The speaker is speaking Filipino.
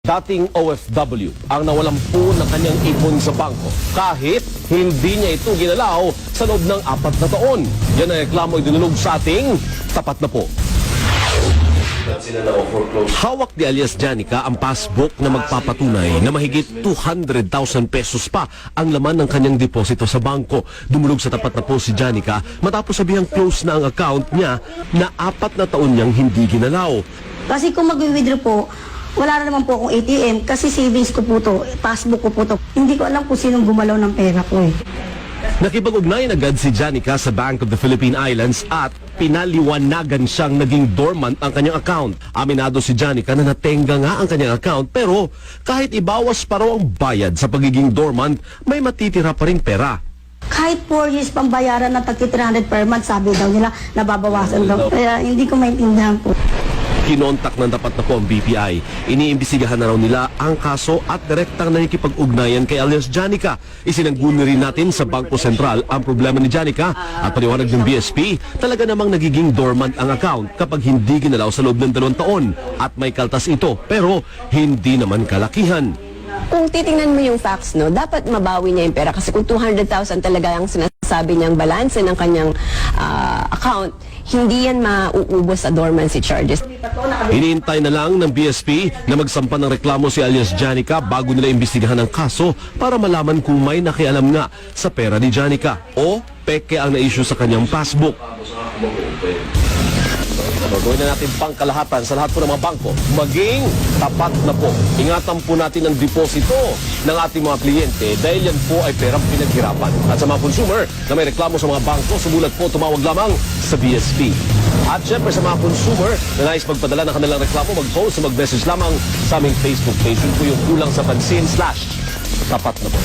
Dating OFW ang nawalampu ng kanyang ipon sa bangko kahit hindi niya ito ginalaw sa loob ng 4 na taon. Yan ang reklamo idinulog sa ating Tapat na Po. Hawak ni alias Janica ang passbook na magpapatunay na mahigit 200,000 pesos pa ang laman ng kanyang deposito sa bangko. Dumulog sa Tapat na Po si Janica matapos sabihang close na ang account niya na 4 na taon niyang hindi ginalaw. Kasi kung mag-withdraw po, wala na naman po akong ATM kasi savings ko po to, passbook ko po to. Hindi ko alam kung sinong gumalaw ng pera ko eh. Nakipag-ugnayan agad si Janica sa Bank of the Philippine Islands at pinaliwanagan siyang naging dormant ang kanyang account. Aminado si Janica na natenga nga ang kanyang account pero kahit ibawas pa raw ang bayad sa pagiging dormant, may matitira pa rin pera. Kahit 4 years pang bayaran ng tagki 300 per month, sabi daw nila, nababawasan daw. Kaya hindi ko maintindihan po. Kinontak ng Tapat na Po ang BPI. Iniimbestigahan na raw nila ang kaso at direktang nakikipag-ugnayan kay alias Janica. Isinangguni rin natin sa Bangko Sentral ang problema ni Janica at paliwanag ng BSP, talaga namang nagiging dormant ang account kapag hindi ginalaw sa loob ng 2 taon at may kaltas ito pero hindi naman kalakihan. Kung titingnan mo yung facts, no, dapat mabawi niya yung pera kasi kung 200,000 talaga ang sinasabi niyang balance ng kanyang account, hindi yan mauubos sa dormancy charges. Hinihintay na lang ng BSP na magsampa ng reklamo si alias Janica bago nila imbestigahan ang kaso para malaman kung may nakialam nga sa pera ni Janica o peke ang na-issue sa kanyang passbook. Gagawin na natin pangkalahatan sa lahat po ng mga bangko. Maging tapat na po. Ingatan po natin ang deposito ng ating mga kliyente dahil yan po ay perang pinaghirapan. At sa mga consumer na may reklamo sa mga bangko, sumulat po tumawag lamang sa BSP. At syempre sa mga consumer na nais magpadala ng kanilang reklamo, mag-post o mag-message lamang sa aming Facebook page. Yun po yung kulang sa pansin / tapat na po.